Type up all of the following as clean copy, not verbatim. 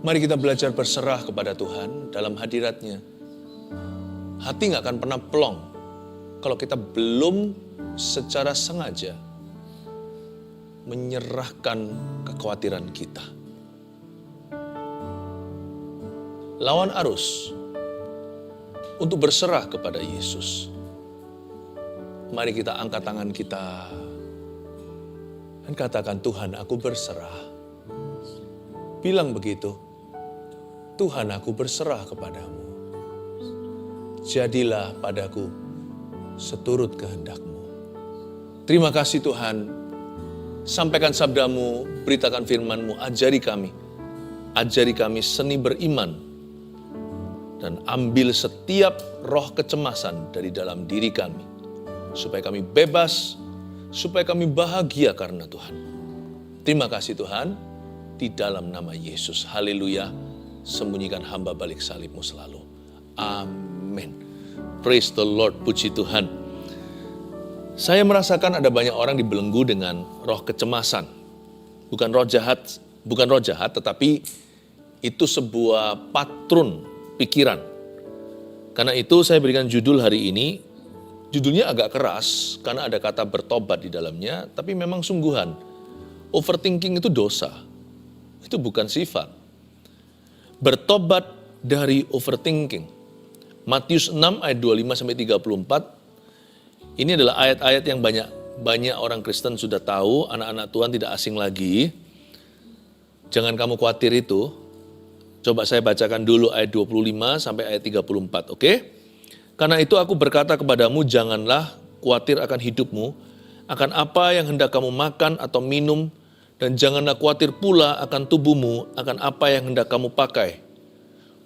Mari kita belajar berserah kepada Tuhan dalam hadirat-Nya. Hati gak akan pernah plong kalau kita belum secara sengaja menyerahkan kekhawatiran kita. Lawan arus untuk berserah kepada Yesus. Mari kita angkat tangan kita dan katakan, Tuhan, aku berserah. Bilang begitu, Tuhan, aku berserah kepadamu. Jadilah padaku seturut kehendak-Mu. Terima kasih Tuhan, sampaikan sabda-Mu, beritakan firman-Mu, ajari kami seni beriman, dan ambil setiap roh kecemasan dari dalam diri kami, supaya kami bebas, supaya kami bahagia karena Tuhan. Terima kasih Tuhan, di dalam nama Yesus, haleluya, sembunyikan hamba balik salib-Mu selalu. Amin. Praise the Lord, puji Tuhan. Saya merasakan ada banyak orang dibelenggu dengan roh kecemasan. Bukan roh jahat, tetapi itu sebuah patron pikiran. Karena itu saya berikan judul hari ini, judulnya agak keras karena ada kata bertobat di dalamnya, tapi memang sungguhan. Overthinking itu dosa, itu bukan sifat. Bertobat dari overthinking. Matius 6 ayat 25-34, ini adalah ayat-ayat yang banyak orang Kristen sudah tahu, anak-anak Tuhan tidak asing lagi. Jangan kamu khawatir itu. Coba saya bacakan dulu ayat 25 sampai ayat 34, oke? Karena itu aku berkata kepadamu, janganlah khawatir akan hidupmu, akan apa yang hendak kamu makan atau minum, dan janganlah khawatir pula akan tubuhmu, akan apa yang hendak kamu pakai.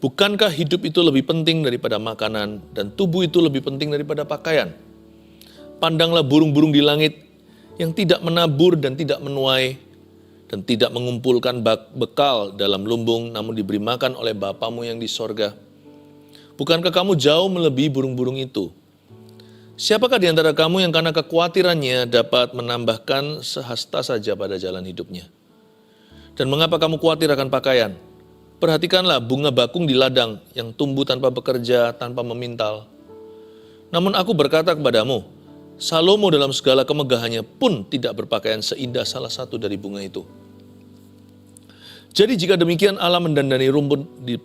Bukankah hidup itu lebih penting daripada makanan, dan tubuh itu lebih penting daripada pakaian? Pandanglah burung-burung di langit yang tidak menabur dan tidak menuai, dan tidak mengumpulkan bekal dalam lumbung, namun diberi makan oleh Bapamu yang di sorga. Bukankah kamu jauh melebihi burung-burung itu? Siapakah di antara kamu yang karena kekhawatirannya dapat menambahkan sehasta saja pada jalan hidupnya? Dan mengapa kamu khawatir akan pakaian? Perhatikanlah bunga bakung di ladang yang tumbuh tanpa bekerja, tanpa memintal. Namun aku berkata kepadamu, Salomo dalam segala kemegahannya pun tidak berpakaian seindah salah satu dari bunga itu. Jadi jika demikian Allah mendandani rumput di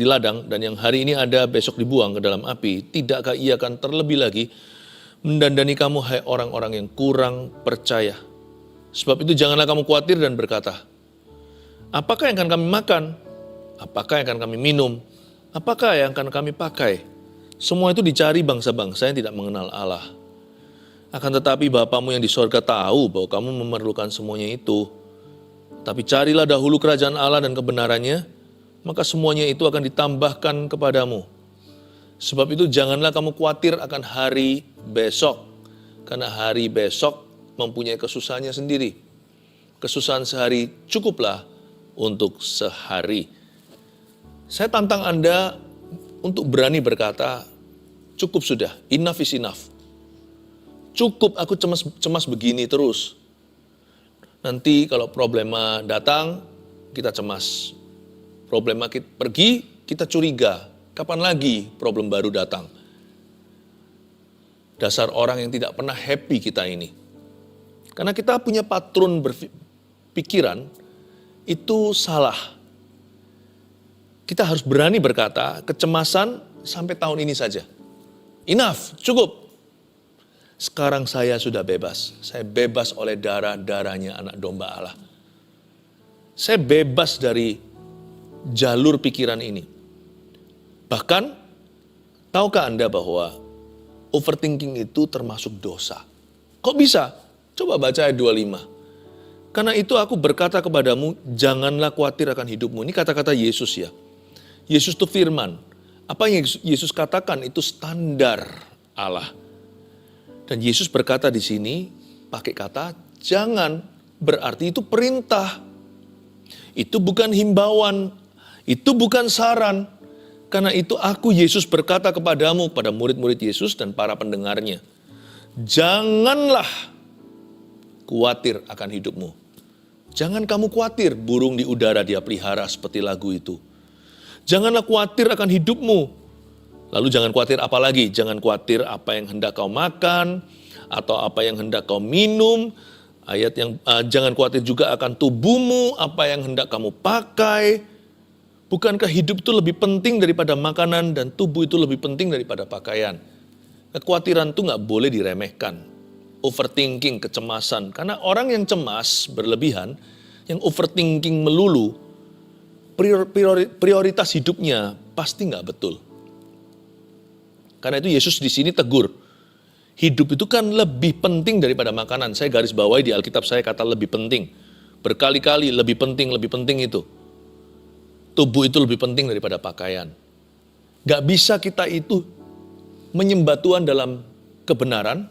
ladang, dan yang hari ini ada besok dibuang ke dalam api, tidakkah Ia akan terlebih lagi mendandani kamu, hai orang-orang yang kurang percaya? Sebab itu janganlah kamu khawatir dan berkata, apakah yang akan kami makan? Apakah yang akan kami minum? Apakah yang akan kami pakai? Semua itu dicari bangsa-bangsa yang tidak mengenal Allah. Akan tetapi Bapamu yang di sorga tahu bahwa kamu memerlukan semuanya itu. Tapi carilah dahulu kerajaan Allah dan kebenarannya, maka semuanya itu akan ditambahkan kepadamu. Sebab itu janganlah kamu khawatir akan hari besok, karena hari besok mempunyai kesusahannya sendiri. Kesusahan sehari cukuplah untuk sehari. Saya tantang Anda untuk berani berkata, cukup sudah, enough is enough. Cukup, aku cemas begini terus. Nanti kalau problema datang, kita cemas. Problema kita pergi, kita curiga. Kapan lagi problem baru datang? Dasar orang yang tidak pernah happy kita ini. Karena kita punya patron berpikiran, itu salah. Kita harus berani berkata, kecemasan sampai tahun ini saja. Enough, cukup. Sekarang saya sudah bebas. Saya bebas oleh darah-darahnya anak domba Allah. Saya bebas dari jalur pikiran ini. Bahkan, tahukah Anda bahwa overthinking itu termasuk dosa? Kok bisa? Coba baca ayat 25. Karena itu aku berkata kepadamu, janganlah khawatir akan hidupmu. Ini kata-kata Yesus ya. Yesus itu firman. Apa yang Yesus katakan itu standar Allah. Dan Yesus berkata di sini, pakai kata jangan, berarti itu perintah. Itu bukan himbauan, itu bukan saran. Karena itu aku Yesus berkata kepadamu, pada murid-murid Yesus dan para pendengarnya. Janganlah khawatir akan hidupmu. Jangan kamu khawatir, burung di udara dia pelihara seperti lagu itu. Janganlah khawatir akan hidupmu. Lalu jangan khawatir apa lagi? Jangan khawatir apa yang hendak kau makan, atau apa yang hendak kau minum. Jangan khawatir juga akan tubuhmu, apa yang hendak kamu pakai. Bukankah hidup itu lebih penting daripada makanan, dan tubuh itu lebih penting daripada pakaian? Kekhawatiran itu nggak boleh diremehkan. Overthinking, kecemasan. Karena orang yang cemas berlebihan, yang overthinking melulu, prioritas hidupnya pasti nggak betul. Karena itu Yesus di sini tegur. Hidup itu kan lebih penting daripada makanan. Saya garis bawahi di Alkitab saya kata lebih penting. Berkali-kali lebih penting itu. Tubuh itu lebih penting daripada pakaian. Gak bisa kita itu menyembah Tuhan dalam kebenaran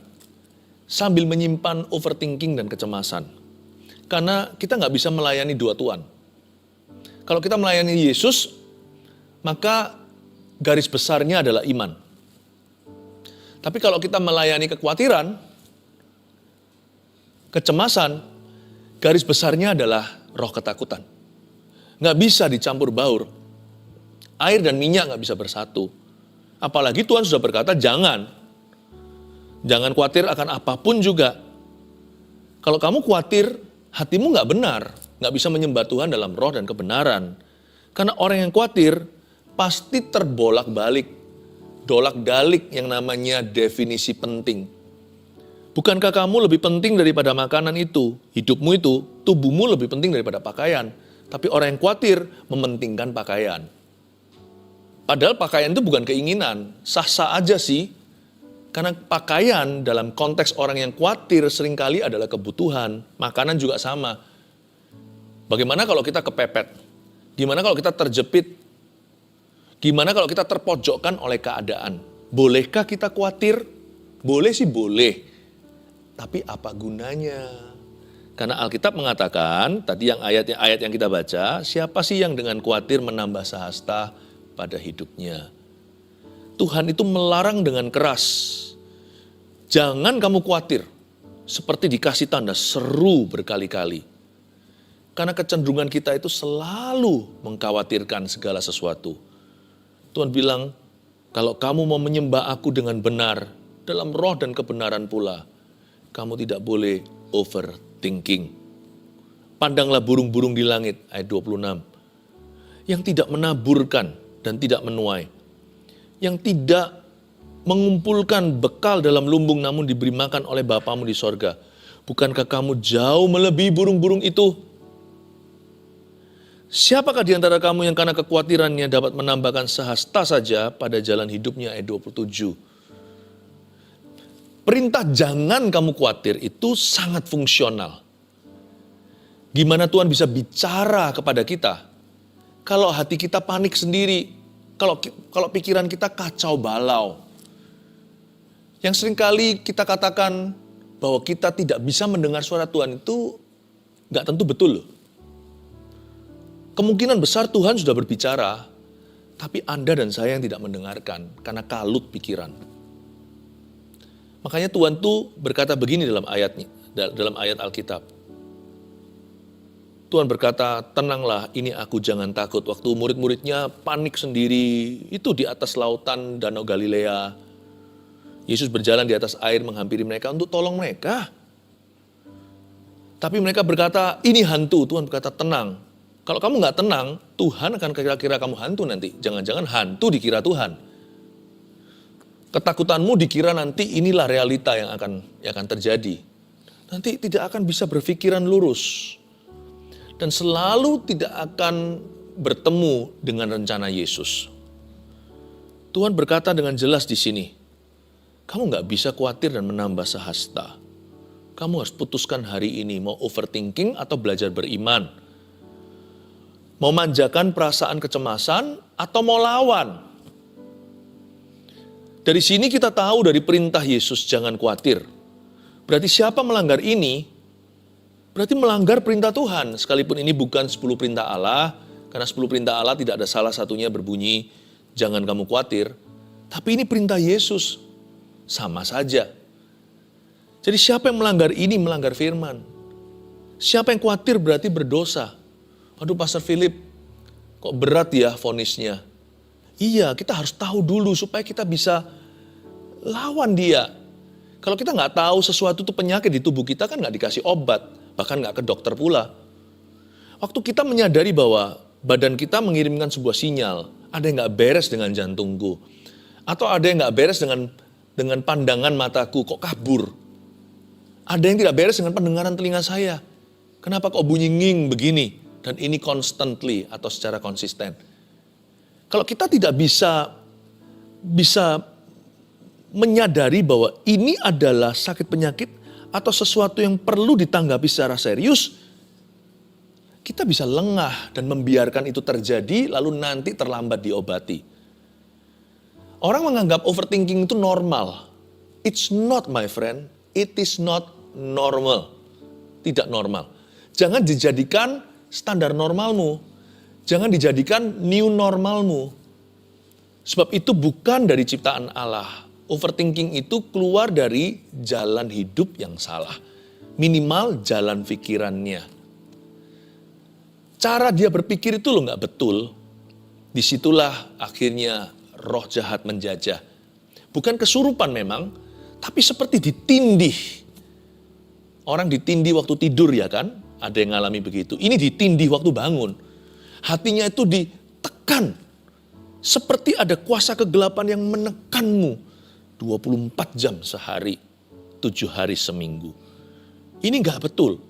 sambil menyimpan overthinking dan kecemasan. Karena kita gak bisa melayani dua Tuhan. Kalau kita melayani Yesus, maka garis besarnya adalah iman. Tapi kalau kita melayani kekhawatiran, kecemasan, garis besarnya adalah roh ketakutan. Nggak bisa dicampur baur. Air dan minyak nggak bisa bersatu. Apalagi Tuhan sudah berkata, jangan khawatir akan apapun juga. Kalau kamu khawatir, hatimu nggak benar. Nggak bisa menyembah Tuhan dalam roh dan kebenaran. Karena orang yang khawatir, pasti terbolak-balik. Dolak-dalik yang namanya definisi penting. Bukankah kamu lebih penting daripada makanan itu? Hidupmu itu, tubuhmu lebih penting daripada pakaian. Tapi orang yang khawatir mementingkan pakaian. Padahal pakaian itu bukan keinginan, sah-sah aja sih. Karena pakaian dalam konteks orang yang khawatir seringkali adalah kebutuhan. Makanan juga sama. Bagaimana kalau kita kepepet? Gimana kalau kita terjepit? Gimana kalau kita terpojokkan oleh keadaan? Bolehkah kita khawatir? Boleh sih boleh. Tapi apa gunanya? Karena Alkitab mengatakan, tadi yang ayat yang kita baca, siapa sih yang dengan khawatir menambah sahasta pada hidupnya? Tuhan itu melarang dengan keras. Jangan kamu khawatir. Seperti dikasih tanda seru berkali-kali. Karena kecenderungan kita itu selalu mengkhawatirkan segala sesuatu. Tuhan bilang, kalau kamu mau menyembah aku dengan benar, dalam roh dan kebenaran pula, kamu tidak boleh overthinking. Pandanglah burung-burung di langit, ayat 26. Yang tidak menaburkan dan tidak menuai. Yang tidak mengumpulkan bekal dalam lumbung namun diberi makan oleh Bapamu di sorga. Bukankah kamu jauh melebihi burung-burung itu? Siapakah di antara kamu yang karena kekhawatirannya dapat menambahkan sehasta saja pada jalan hidupnya, ayat 27. Perintah jangan kamu khawatir itu sangat fungsional. Gimana Tuhan bisa bicara kepada kita? Kalau hati kita panik sendiri, kalau pikiran kita kacau balau. Yang seringkali kita katakan bahwa kita tidak bisa mendengar suara Tuhan itu gak tentu betul loh. Kemungkinan besar Tuhan sudah berbicara, tapi Anda dan saya yang tidak mendengarkan karena kalut pikiran. Makanya Tuhan tuh berkata begini dalam ayat Alkitab. Tuhan berkata, tenanglah, ini aku, jangan takut. Waktu murid-muridnya panik sendiri, itu di atas lautan Danau Galilea. Yesus berjalan di atas air menghampiri mereka untuk tolong mereka. Tapi mereka berkata, ini hantu. Tuhan berkata, tenang. Kalau kamu nggak tenang, Tuhan akan kira-kira kamu hantu nanti. Jangan-jangan hantu dikira Tuhan. Ketakutanmu dikira nanti inilah realita yang akan terjadi. Nanti tidak akan bisa berpikiran lurus. Dan selalu tidak akan bertemu dengan rencana Yesus. Tuhan berkata dengan jelas di sini, kamu nggak bisa khawatir dan menambah sehasta. Kamu harus putuskan hari ini mau overthinking atau belajar beriman. Mau manjakan perasaan kecemasan atau mau lawan? Dari sini kita tahu dari perintah Yesus jangan khawatir. Berarti siapa melanggar ini, berarti melanggar perintah Tuhan. Sekalipun ini bukan 10 perintah Allah, karena 10 perintah Allah tidak ada salah satunya berbunyi, jangan kamu khawatir. Tapi ini perintah Yesus, sama saja. Jadi siapa yang melanggar ini, melanggar firman. Siapa yang khawatir berarti berdosa. Aduh Pastor Philip, kok berat ya vonisnya. Iya, kita harus tahu dulu supaya kita bisa lawan dia. Kalau kita nggak tahu sesuatu itu penyakit di tubuh kita kan nggak dikasih obat, bahkan nggak ke dokter pula. Waktu kita menyadari bahwa badan kita mengirimkan sebuah sinyal, ada yang nggak beres dengan jantungku, atau ada yang nggak beres dengan pandangan mataku, kok kabur. Ada yang tidak beres dengan pendengaran telinga saya. Kenapa kok bunyi nging begini? Dan ini constantly atau secara konsisten. Kalau kita tidak bisa menyadari bahwa ini adalah sakit penyakit atau sesuatu yang perlu ditanggapi secara serius, kita bisa lengah dan membiarkan itu terjadi lalu nanti terlambat diobati. Orang menganggap overthinking itu normal. It's not, my friend. It is not normal. Tidak normal. Jangan dijadikan standar normalmu. Jangan dijadikan new normalmu. Sebab itu bukan dari ciptaan Allah. Overthinking itu keluar dari jalan hidup yang salah. Minimal jalan pikirannya. Cara dia berpikir itu loh gak betul. Disitulah akhirnya roh jahat menjajah. Bukan kesurupan memang, tapi seperti ditindih. Orang ditindih waktu tidur ya kan? Ada yang ngalami begitu. Ini ditindih waktu bangun. Hatinya itu ditekan. Seperti ada kuasa kegelapan yang menekanmu. 24 jam sehari. 7 hari seminggu. Ini gak betul.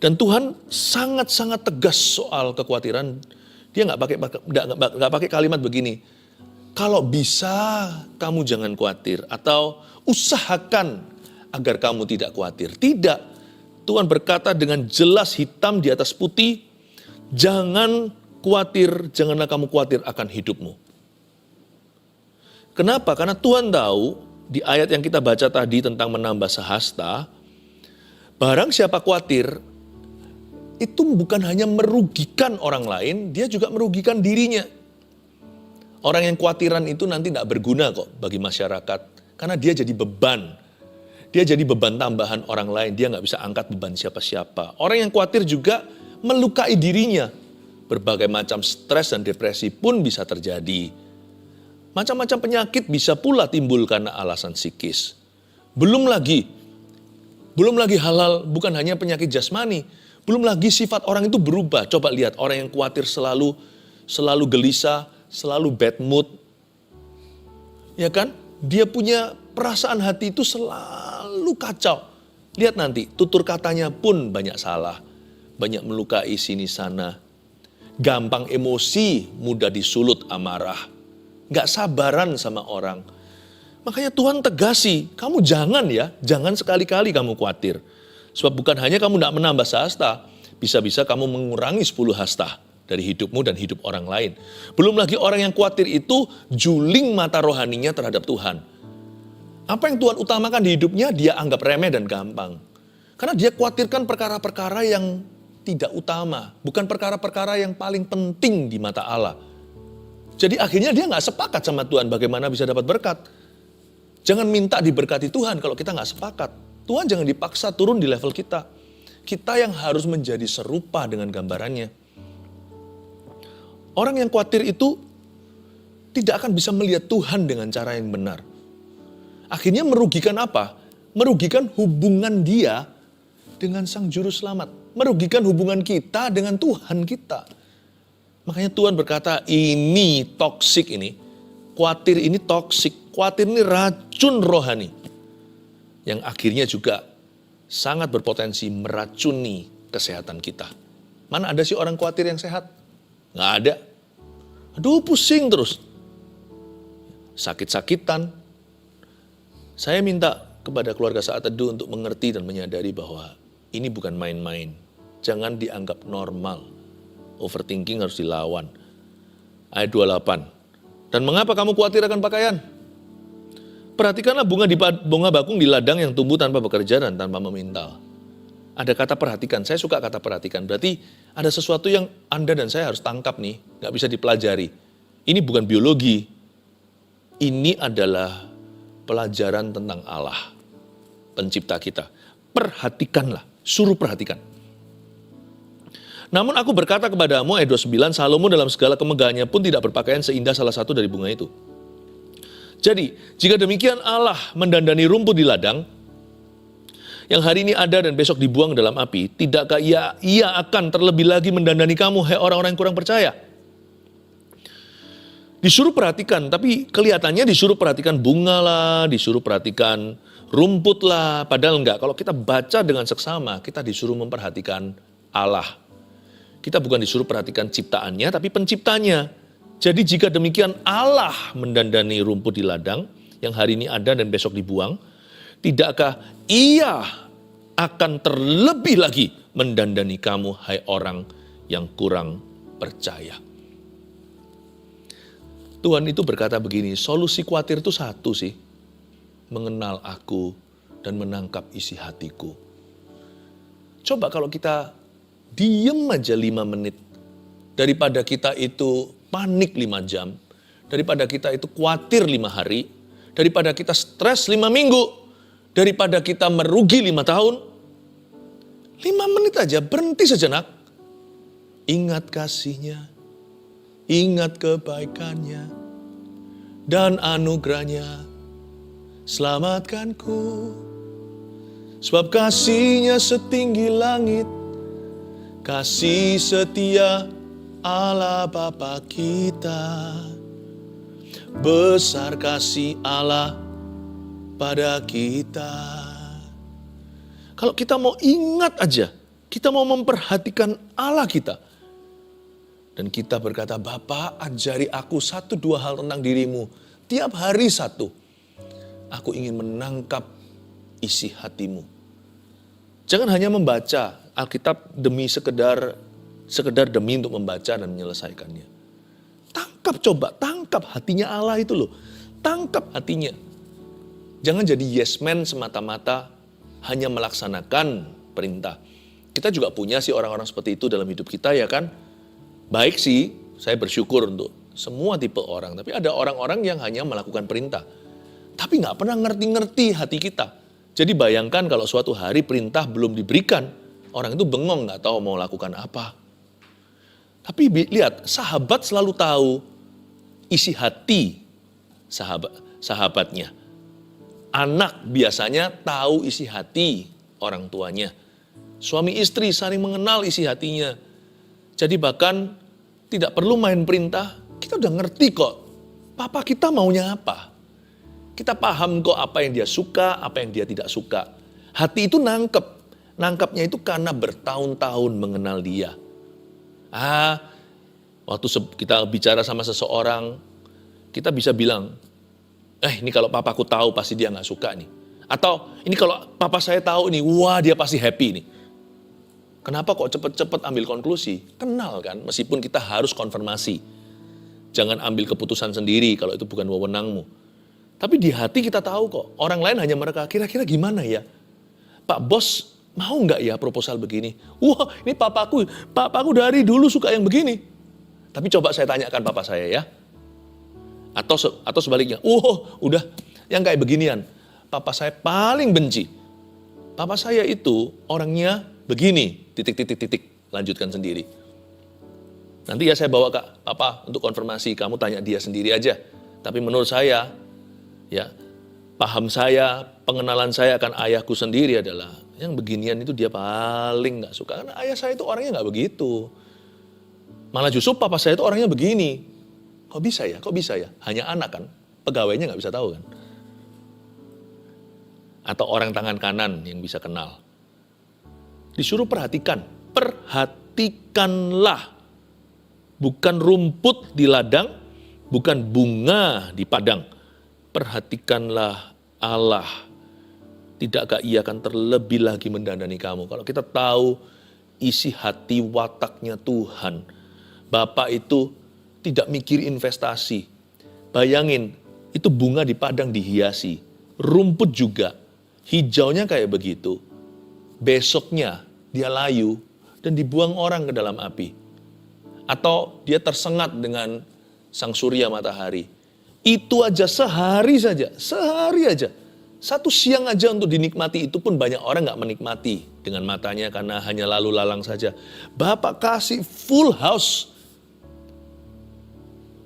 Dan Tuhan sangat-sangat tegas soal kekhawatiran. Dia gak pakai kalimat begini. Kalau bisa kamu jangan khawatir. Atau usahakan agar kamu tidak khawatir. Tidak. Tuhan berkata dengan jelas hitam di atas putih, jangan khawatir, janganlah kamu khawatir akan hidupmu. Kenapa? Karena Tuhan tahu di ayat yang kita baca tadi tentang menambah sehasta, barang siapa khawatir, itu bukan hanya merugikan orang lain, dia juga merugikan dirinya. Orang yang khawatiran itu nanti tidak berguna kok bagi masyarakat, karena dia jadi beban. Dia jadi beban tambahan orang lain, dia nggak bisa angkat beban siapa-siapa. Orang yang khawatir juga melukai dirinya. Berbagai macam stres dan depresi pun bisa terjadi. Macam-macam penyakit bisa pula timbul karena alasan psikis. Belum lagi hal-hal bukan hanya penyakit jasmani. Belum lagi sifat orang itu berubah. Coba lihat orang yang khawatir selalu gelisah, selalu bad mood. Ya kan? Dia punya perasaan hati itu selalu kacau. Lihat nanti, tutur katanya pun banyak salah. Banyak melukai sini sana. Gampang emosi, mudah disulut amarah. Gak sabaran sama orang. Makanya Tuhan tegasi, kamu jangan sekali-kali kamu khawatir. Sebab bukan hanya kamu tidak menambah sehasta, bisa-bisa kamu mengurangi 10 hasta dari hidupmu dan hidup orang lain. Belum lagi orang yang khawatir itu juling mata rohaninya terhadap Tuhan. Apa yang Tuhan utamakan di hidupnya, dia anggap remeh dan gampang. Karena dia khawatirkan perkara-perkara yang tidak utama. Bukan perkara-perkara yang paling penting di mata Allah. Jadi akhirnya dia gak sepakat sama Tuhan bagaimana bisa dapat berkat. Jangan minta diberkati Tuhan kalau kita gak sepakat. Tuhan jangan dipaksa turun di level kita. Kita yang harus menjadi serupa dengan gambarannya. Orang yang khawatir itu tidak akan bisa melihat Tuhan dengan cara yang benar. Akhirnya merugikan apa? Merugikan hubungan dia dengan Sang Juru Selamat. Merugikan hubungan kita dengan Tuhan kita. Makanya Tuhan berkata, ini toksik ini. Khawatir ini toksik. Khawatir ini racun rohani. Yang akhirnya juga sangat berpotensi meracuni kesehatan kita. Mana ada sih orang khawatir yang sehat? Nggak ada. Aduh pusing terus. Sakit-sakitan. Saya minta kepada keluarga Saat Teduh untuk mengerti dan menyadari bahwa ini bukan main-main. Jangan dianggap normal. Overthinking harus dilawan. Ayat 28. Dan mengapa kamu khawatir akan pakaian? Perhatikanlah bunga bakung di ladang yang tumbuh tanpa bekerja dan tanpa memintal. Ada kata perhatikan, saya suka kata perhatikan. Berarti ada sesuatu yang Anda dan saya harus tangkap nih, gak bisa dipelajari. Ini bukan biologi. Ini adalah pelajaran tentang Allah, pencipta kita. Perhatikanlah, suruh perhatikan. Namun aku berkata kepadamu, ayat 29, Salomo dalam segala kemegahannya pun tidak berpakaian seindah salah satu dari bunga itu. Jadi, jika demikian Allah mendandani rumput di ladang, yang hari ini ada dan besok dibuang dalam api, tidakkah ia akan terlebih lagi mendandani kamu, hai orang-orang yang kurang percaya? Disuruh perhatikan, tapi kelihatannya disuruh perhatikan bunga lah, disuruh perhatikan rumput lah, padahal enggak. Kalau kita baca dengan seksama, kita disuruh memperhatikan Allah. Kita bukan disuruh perhatikan ciptaannya, tapi penciptanya. Jadi jika demikian Allah mendandani rumput di ladang, yang hari ini ada dan besok dibuang, tidakkah ia akan terlebih lagi mendandani kamu, hai orang yang kurang percaya. Tuhan itu berkata begini, solusi khawatir itu satu sih, mengenal aku dan menangkap isi hatiku. Coba kalau kita diem aja 5 menit, daripada kita itu panik 5 jam, daripada kita itu khawatir 5 hari, daripada kita stres 5 minggu, daripada kita merugi 5 tahun, 5 menit aja berhenti sejenak. Ingat kasihnya, ingat kebaikannya, dan anugerahnya, selamatkanku. Sebab kasihnya setinggi langit, kasih setia Allah Bapa kita. Besar kasih Allah pada kita. Kalau kita mau ingat aja, kita mau memperhatikan Allah kita. Dan kita berkata, Bapa ajari aku 1-2 hal tentang dirimu. Tiap hari 1. Aku ingin menangkap isi hatimu. Jangan hanya membaca Alkitab demi sekedar demi untuk membaca dan menyelesaikannya. Tangkap hatinya Allah itu loh. Tangkap hatinya. Jangan jadi yes man semata-mata hanya melaksanakan perintah. Kita juga punya sih orang-orang seperti itu dalam hidup kita ya kan. Baik sih, saya bersyukur untuk semua tipe orang. Tapi ada orang-orang yang hanya melakukan perintah. Tapi gak pernah ngerti-ngerti hati kita. Jadi bayangkan kalau suatu hari perintah belum diberikan. Orang itu bengong gak tahu mau lakukan apa. Tapi lihat, sahabat selalu tahu isi hati sahabatnya. Anak biasanya tahu isi hati orang tuanya. Suami istri saling mengenal isi hatinya. Jadi bahkan tidak perlu main perintah, kita udah ngerti kok. Papa kita maunya apa. Kita paham kok apa yang dia suka, apa yang dia tidak suka. Hati itu nangkep. Nangkapnya itu karena bertahun-tahun mengenal dia. Waktu kita bicara sama seseorang, kita bisa bilang, ini kalau papaku tahu pasti dia gak suka nih. Atau ini kalau papa saya tahu nih, wah dia pasti happy nih. Kenapa kok cepet-cepet ambil konklusi? Kenal kan, meskipun kita harus konfirmasi. Jangan ambil keputusan sendiri kalau itu bukan wewenangmu. Tapi di hati kita tahu kok, orang lain hanya mereka, kira-kira gimana ya? Pak bos mau gak ya proposal begini? Wah ini papaku dari dulu suka yang begini. Tapi coba saya tanyakan papa saya ya. Atau sebaliknya, udah yang kayak beginian. Papa saya paling benci. Papa saya itu orangnya begini, titik. Lanjutkan sendiri. Nanti ya saya bawa ke papa untuk konfirmasi, kamu tanya dia sendiri aja. Tapi menurut saya, ya paham saya, pengenalan saya akan ayahku sendiri adalah, yang beginian itu dia paling gak suka. Karena ayah saya itu orangnya gak begitu. Malah justru papa saya itu orangnya begini. Kok bisa ya? Hanya anak kan, pegawainya gak bisa tahu kan. Atau orang tangan kanan yang bisa kenal. Disuruh perhatikanlah. Bukan rumput di ladang, bukan bunga di padang. Perhatikanlah Allah. Tidakkah ia akan terlebih lagi mendandani kamu. Kalau kita tahu isi hati wataknya Tuhan. Bapak itu tidak mikir investasi. Bayangin, itu bunga di padang dihiasi. Rumput juga. Hijaunya kayak begitu. Besoknya dia layu dan dibuang orang ke dalam api. Atau dia tersengat dengan sang surya matahari. Itu aja sehari aja. Satu siang aja untuk dinikmati itu pun banyak orang gak menikmati dengan matanya karena hanya lalu lalang saja. Bapak kasih full house.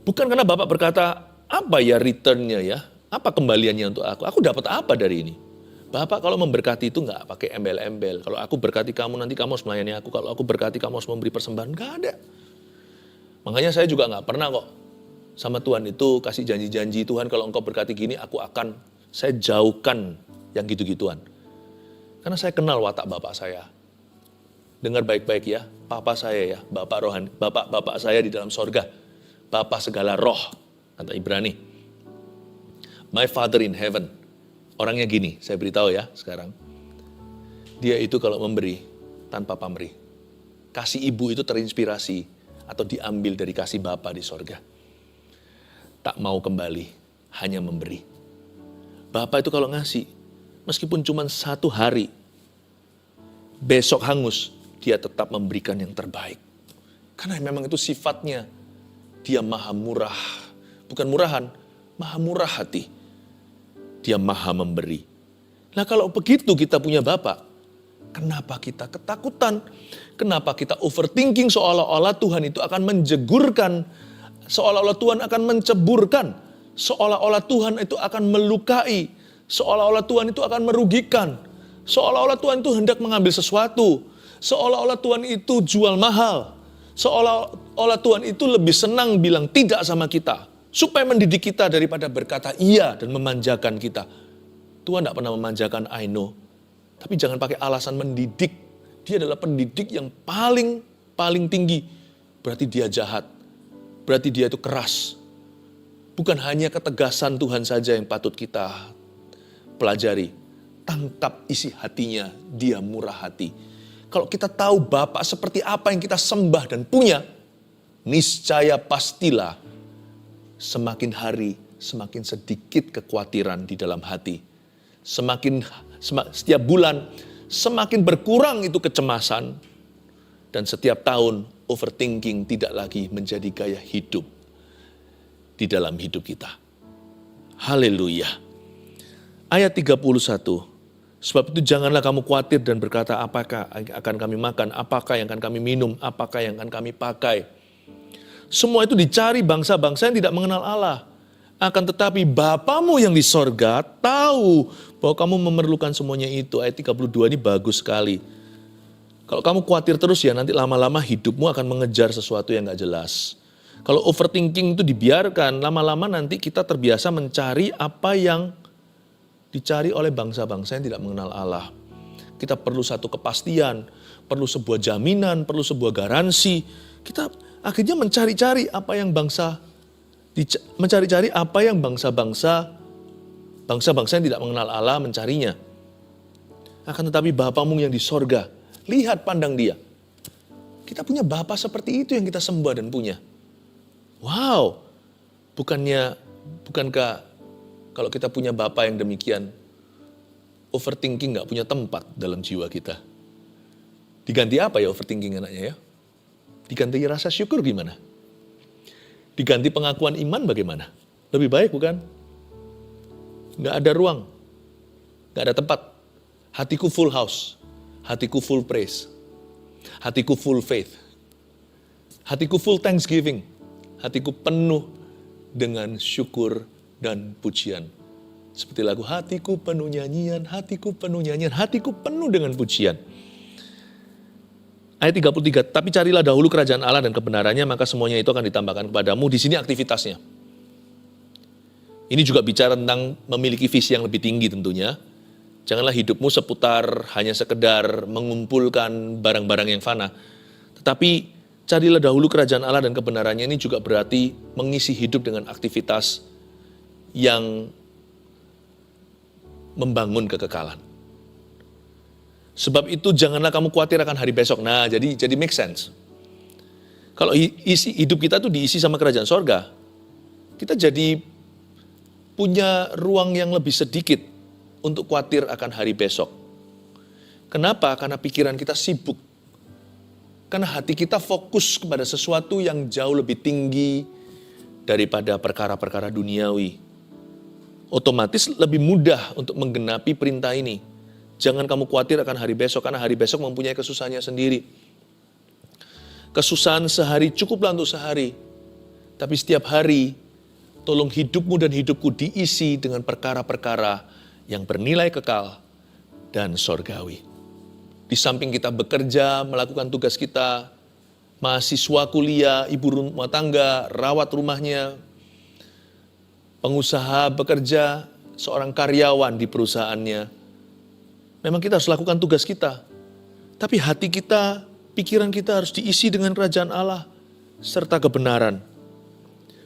Bukan karena Bapak berkata, apa ya returnnya ya? Apa kembaliannya untuk aku? Aku dapat apa dari ini? Bapak kalau memberkati itu gak pakai embel-embel. Kalau aku berkati kamu, nanti kamu harus melayani aku. Kalau aku berkati kamu harus memberi persembahan. Gak ada. Makanya saya juga gak pernah kok sama Tuhan itu kasih janji-janji, Tuhan kalau engkau berkati gini, saya jauhkan yang gitu-gituan. Karena saya kenal watak Bapak saya. Dengar baik-baik ya, Papa saya ya, Bapak rohani, Bapak saya di dalam sorga. Bapak segala roh, kata Ibrani. My Father in heaven. Orangnya gini, saya beritahu ya sekarang. Dia itu kalau memberi tanpa pamrih. Kasih ibu itu terinspirasi atau diambil dari kasih Bapa di sorga. Tak mau kembali, hanya memberi. Bapak itu kalau ngasih, meskipun cuma 1 hari, besok hangus, dia tetap memberikan yang terbaik. Karena memang itu sifatnya. Dia maha murah, bukan murahan, maha murah hati. Dia maha memberi. Nah kalau begitu kita punya Bapak, kenapa kita ketakutan? Kenapa kita overthinking seolah-olah Tuhan itu akan menjegurkan, seolah-olah Tuhan akan menceburkan, seolah-olah Tuhan itu akan melukai, seolah-olah Tuhan itu akan merugikan, seolah-olah Tuhan itu hendak mengambil sesuatu, seolah-olah Tuhan itu jual mahal, seolah-olah Tuhan itu lebih senang bilang tidak sama kita, supaya mendidik kita daripada berkata iya dan memanjakan kita. Tuhan tidak pernah memanjakan, I know. Tapi jangan pakai alasan mendidik. Dia adalah pendidik yang paling tinggi. Berarti dia jahat. Berarti dia itu keras. Bukan hanya ketegasan Tuhan saja yang patut kita pelajari. Tangkap isi hatinya, dia murah hati. Kalau kita tahu Bapak seperti apa yang kita sembah dan punya, niscaya pastilah semakin hari, semakin sedikit kekhawatiran di dalam hati. Setiap bulan, semakin berkurang itu kecemasan. Dan setiap tahun, overthinking tidak lagi menjadi gaya hidup di dalam hidup kita. Haleluya. Ayat 31. Sebab itu janganlah kamu khawatir dan berkata, apakah akan kami makan, apakah yang akan kami minum, apakah yang akan kami pakai. Semua itu dicari bangsa-bangsa yang tidak mengenal Allah. Akan tetapi Bapamu yang di sorga tahu bahwa kamu memerlukan semuanya itu. Ayat 32 ini bagus sekali. Kalau kamu khawatir terus ya nanti lama-lama hidupmu akan mengejar sesuatu yang gak jelas. Kalau overthinking itu dibiarkan, lama-lama nanti kita terbiasa mencari apa yang dicari oleh bangsa-bangsa yang tidak mengenal Allah. Kita perlu satu kepastian, perlu sebuah jaminan, perlu sebuah garansi. Kita akhirnya mencari-cari apa yang bangsa-bangsa yang tidak mengenal Allah mencarinya. Akan tetapi Bapamu yang di sorga, lihat pandang dia. Kita punya Bapa seperti itu yang kita sembah dan punya. Wow, bukankah kalau kita punya Bapa yang demikian, overthinking gak punya tempat dalam jiwa kita. Diganti apa ya overthinking anaknya ya? Diganti rasa syukur gimana? Diganti pengakuan iman bagaimana? Lebih baik bukan? Gak ada ruang, gak ada tempat. Hatiku full house, hatiku full praise, hatiku full faith, hatiku full thanksgiving, hatiku penuh dengan syukur dan pujian. Seperti lagu hatiku penuh nyanyian, hatiku penuh nyanyian, hatiku penuh dengan pujian. Ayat 33, tapi carilah dahulu kerajaan Allah dan kebenarannya, maka semuanya itu akan ditambahkan kepadamu. Di sini aktivitasnya. Ini juga bicara tentang memiliki visi yang lebih tinggi tentunya. Janganlah hidupmu seputar hanya sekedar mengumpulkan barang-barang yang fana. Tetapi carilah dahulu kerajaan Allah dan kebenarannya, ini juga berarti mengisi hidup dengan aktivitas yang membangun kekekalan. Sebab itu janganlah kamu khawatir akan hari besok. Nah, jadi make sense. Kalau isi hidup kita tuh diisi sama kerajaan sorga, kita jadi punya ruang yang lebih sedikit untuk khawatir akan hari besok. Kenapa? Karena pikiran kita sibuk. Karena hati kita fokus kepada sesuatu yang jauh lebih tinggi daripada perkara-perkara duniawi. otomatis lebih mudah untuk menggenapi perintah ini. Jangan kamu khawatir akan hari besok, karena hari besok mempunyai kesusahannya sendiri. Kesusahan sehari cukuplah untuk sehari. Tapi setiap hari, tolong hidupmu dan hidupku diisi dengan perkara-perkara yang bernilai kekal dan sorgawi. Di samping kita bekerja, melakukan tugas kita, mahasiswa kuliah, ibu rumah tangga, rawat rumahnya, pengusaha bekerja, seorang karyawan di perusahaannya. Memang kita harus lakukan tugas kita. Tapi hati kita, pikiran kita harus diisi dengan kerajaan Allah serta kebenaran.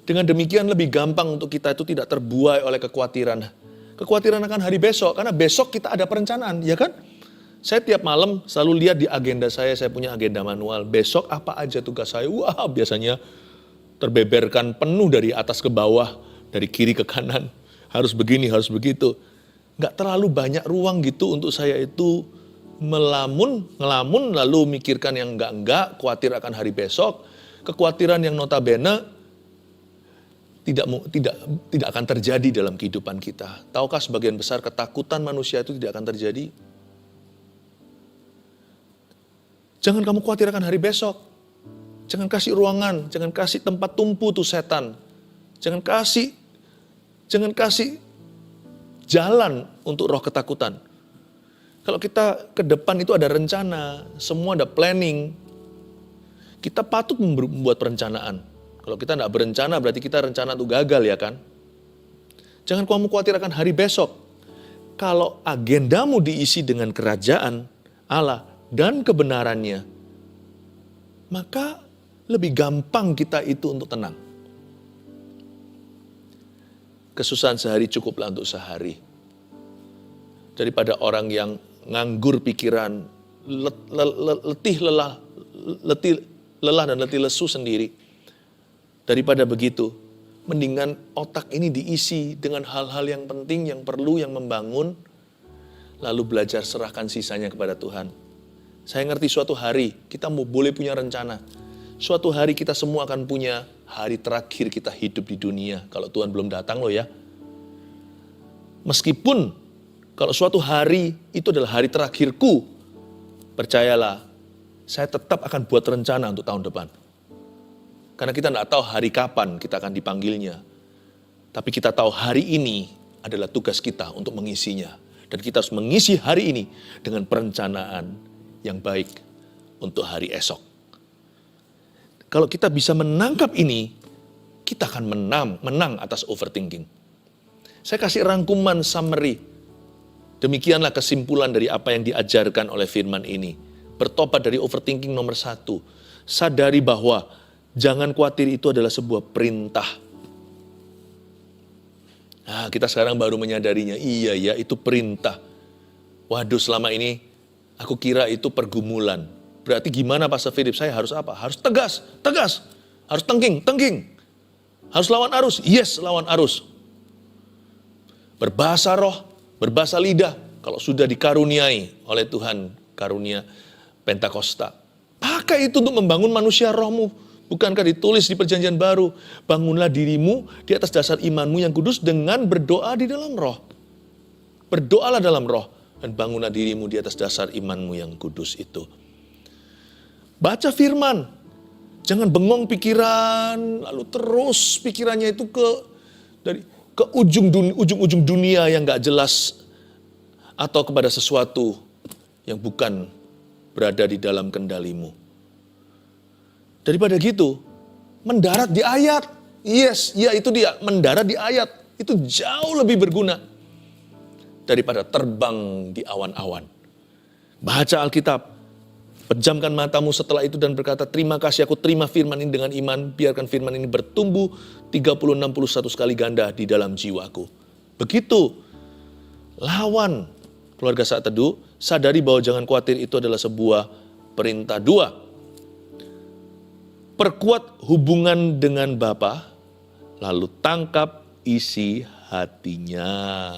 Dengan demikian lebih gampang untuk kita itu tidak terbuai oleh kekhawatiran. Kekhawatiran akan hari besok, karena besok kita ada perencanaan, ya kan? Saya tiap malam selalu lihat di agenda saya punya agenda manual. Besok apa aja tugas saya, wah biasanya terbeberkan penuh dari atas ke bawah, dari kiri ke kanan. Harus begini, harus begitu. Nggak terlalu banyak ruang gitu untuk saya itu ngelamun lalu mikirkan yang enggak, khawatir akan hari besok. Kekhawatiran yang notabene tidak akan terjadi dalam kehidupan kita. Tahukah sebagian besar ketakutan manusia itu tidak akan terjadi? Jangan kamu khawatir akan hari besok. Jangan kasih ruangan, jangan kasih tempat tumpu tuh setan. Jangan kasih jalan untuk roh ketakutan. Kalau kita ke depan itu ada rencana, semua ada planning. Kita patut membuat perencanaan. Kalau kita tidak berencana, berarti kita rencana itu gagal, ya kan? Jangan kamu khawatir akan hari besok. Kalau agendamu diisi dengan kerajaan Allah dan kebenarannya, maka lebih gampang kita itu untuk tenang. Kesusahan sehari cukuplah untuk sehari. Daripada orang yang nganggur pikiran, lelah dan letih lesu sendiri. Daripada begitu, mendingan otak ini diisi dengan hal-hal yang penting, yang perlu, yang membangun, lalu belajar serahkan sisanya kepada Tuhan. Saya ngerti suatu hari kita boleh punya rencana. Suatu hari kita semua akan punya hari terakhir kita hidup di dunia. Kalau Tuhan belum datang loh ya. Meskipun kalau suatu hari itu adalah hari terakhirku, percayalah, saya tetap akan buat rencana untuk tahun depan. Karena kita tidak tahu hari kapan kita akan dipanggilnya. Tapi kita tahu hari ini adalah tugas kita untuk mengisinya. Dan kita harus mengisi hari ini dengan perencanaan yang baik untuk hari esok. Kalau kita bisa menangkap ini, kita akan menang atas overthinking. Saya kasih rangkuman summary. Demikianlah kesimpulan dari apa yang diajarkan oleh firman ini. Bertobat dari overthinking nomor 1. Sadari bahwa jangan khawatir itu adalah sebuah perintah. Nah, kita sekarang baru menyadarinya. Iya ya, itu perintah. Waduh, selama ini aku kira itu pergumulan. Berarti gimana Pastor Philip? Saya harus apa? Harus tegas. Harus tengking. Harus lawan arus. Yes, lawan arus. Berbahasa roh, berbahasa lidah. Kalau sudah dikaruniai oleh Tuhan, karunia Pentakosta. Pakai itu untuk membangun manusia rohmu. Bukankah ditulis di perjanjian baru, bangunlah dirimu di atas dasar imanmu yang kudus dengan berdoa di dalam roh. Berdoalah dalam roh dan bangunlah dirimu di atas dasar imanmu yang kudus itu. Baca firman, jangan bengong pikiran, lalu terus pikirannya itu ke ujung dunia yang gak jelas, atau kepada sesuatu yang bukan berada di dalam kendalimu. Daripada gitu, mendarat di ayat. Yes, ya itu dia, mendarat di ayat. Itu jauh lebih berguna daripada terbang di awan-awan. Baca Alkitab, pejamkan matamu setelah itu dan berkata, terima kasih aku terima firman ini dengan iman, biarkan firman ini bertumbuh 30, 60, 100 kali ganda di dalam jiwaku. Begitu, lawan keluarga Saat Teduh, sadari bahwa jangan khawatir itu adalah sebuah perintah. 2, perkuat hubungan dengan Bapa, lalu tangkap isi hatinya.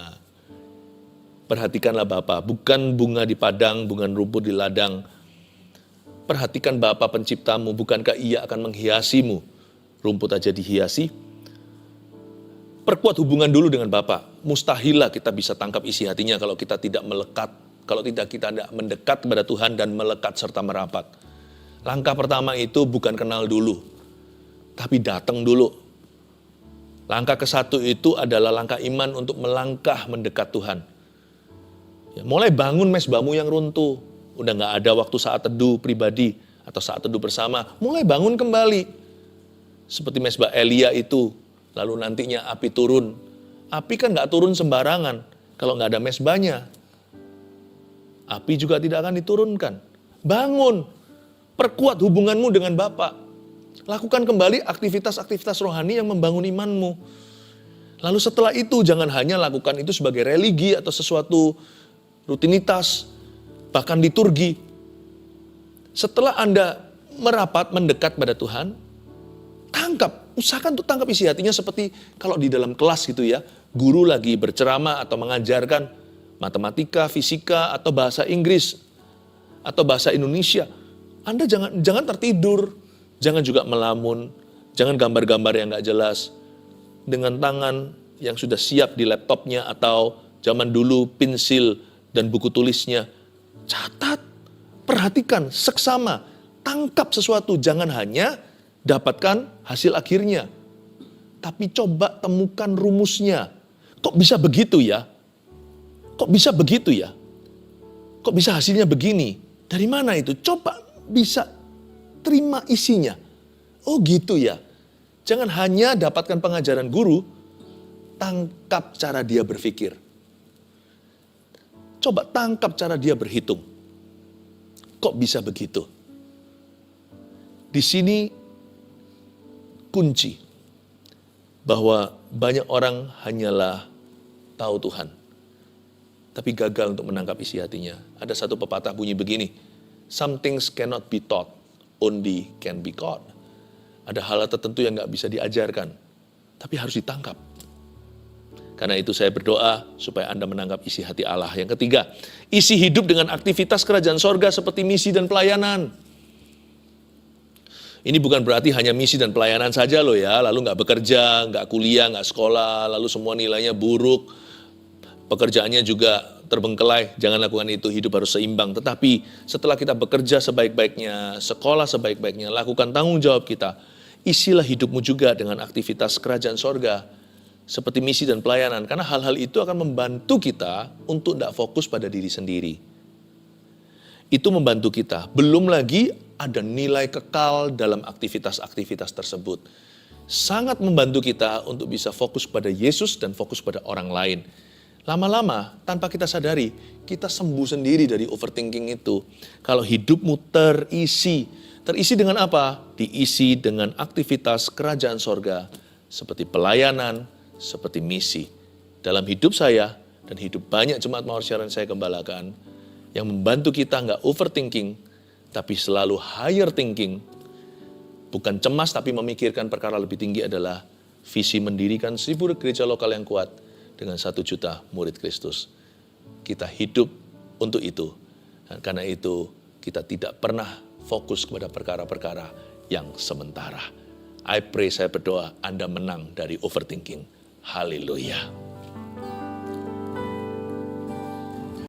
Perhatikanlah Bapa, bukan bunga di padang, bukan rumput di ladang. Perhatikan Bapa penciptamu, bukankah Ia akan menghiasimu? Rumput aja dihiasi. Perkuat hubungan dulu dengan Bapa. Mustahil lah kita bisa tangkap isi hatinya kalau kita tidak melekat, kalau kita tidak mendekat kepada Tuhan dan melekat serta merapat. Langkah pertama itu bukan kenal dulu, tapi datang dulu. Langkah ke-1 itu adalah langkah iman untuk melangkah mendekat Tuhan. Ya, mulai bangun mesbahmu yang runtuh. Udah gak ada waktu saat teduh pribadi atau saat teduh bersama. Mulai bangun kembali. Seperti mesbah Elia itu. Lalu nantinya api turun. Api kan gak turun sembarangan kalau gak ada mesbahnya. Api juga tidak akan diturunkan. Bangun. Perkuat hubunganmu dengan Bapa. Lakukan kembali aktivitas-aktivitas rohani yang membangun imanmu. Lalu setelah itu jangan hanya lakukan itu sebagai religi atau sesuatu rutinitas, bahkan liturgi. Setelah Anda merapat, mendekat pada Tuhan, usahakan untuk tangkap isi hatinya seperti kalau di dalam kelas gitu ya, guru lagi berceramah atau mengajarkan matematika, fisika, atau bahasa Inggris, atau bahasa Indonesia. Anda jangan tertidur. Jangan juga melamun, jangan gambar-gambar yang gak jelas. Dengan tangan yang sudah siap di laptopnya atau zaman dulu pensil dan buku tulisnya. Catat, perhatikan, seksama, tangkap sesuatu. Jangan hanya dapatkan hasil akhirnya. Tapi coba temukan rumusnya. Kok bisa begitu ya? Kok bisa begitu ya? Kok bisa hasilnya begini? Dari mana itu? Coba bisa terima isinya. Oh gitu ya. Jangan hanya dapatkan pengajaran guru, tangkap cara dia berpikir. Coba tangkap cara dia berhitung. Kok bisa begitu? Di sini kunci bahwa banyak orang hanyalah tahu Tuhan, tapi gagal untuk menangkap isi hatinya. Ada satu pepatah bunyi begini, some things cannot be taught, only can be caught. Ada hal tertentu yang gak bisa diajarkan, tapi harus ditangkap. Karena itu saya berdoa supaya Anda menangkap isi hati Allah. Yang ketiga, isi hidup dengan aktivitas kerajaan sorga seperti misi dan pelayanan. Ini bukan berarti hanya misi dan pelayanan saja loh ya, lalu gak bekerja, gak kuliah, gak sekolah, lalu semua nilainya buruk, pekerjaannya juga terbengkelai. Jangan lakukan itu, hidup harus seimbang. Tetapi setelah kita bekerja sebaik-baiknya, sekolah sebaik-baiknya, lakukan tanggung jawab kita, isilah hidupmu juga dengan aktivitas kerajaan sorga, seperti misi dan pelayanan. Karena hal-hal itu akan membantu kita untuk tidak fokus pada diri sendiri. Itu membantu kita. Belum lagi ada nilai kekal dalam aktivitas-aktivitas tersebut. Sangat membantu kita untuk bisa fokus pada Yesus dan fokus pada orang lain. Lama-lama, tanpa kita sadari, kita sembuh sendiri dari overthinking itu. Kalau hidupmu terisi dengan apa? Diisi dengan aktivitas kerajaan sorga, seperti pelayanan, seperti misi. Dalam hidup saya, dan hidup banyak jemaat Mawar Siaran saya gembalakan, yang membantu kita nggak overthinking, tapi selalu higher thinking. Bukan cemas, tapi memikirkan perkara lebih tinggi adalah visi mendirikan 1000 gereja lokal yang kuat, dengan 1 juta murid Kristus. Kita hidup untuk itu. Dan karena itu kita tidak pernah fokus kepada perkara-perkara yang sementara. I pray, saya berdoa Anda menang dari overthinking. Haleluya.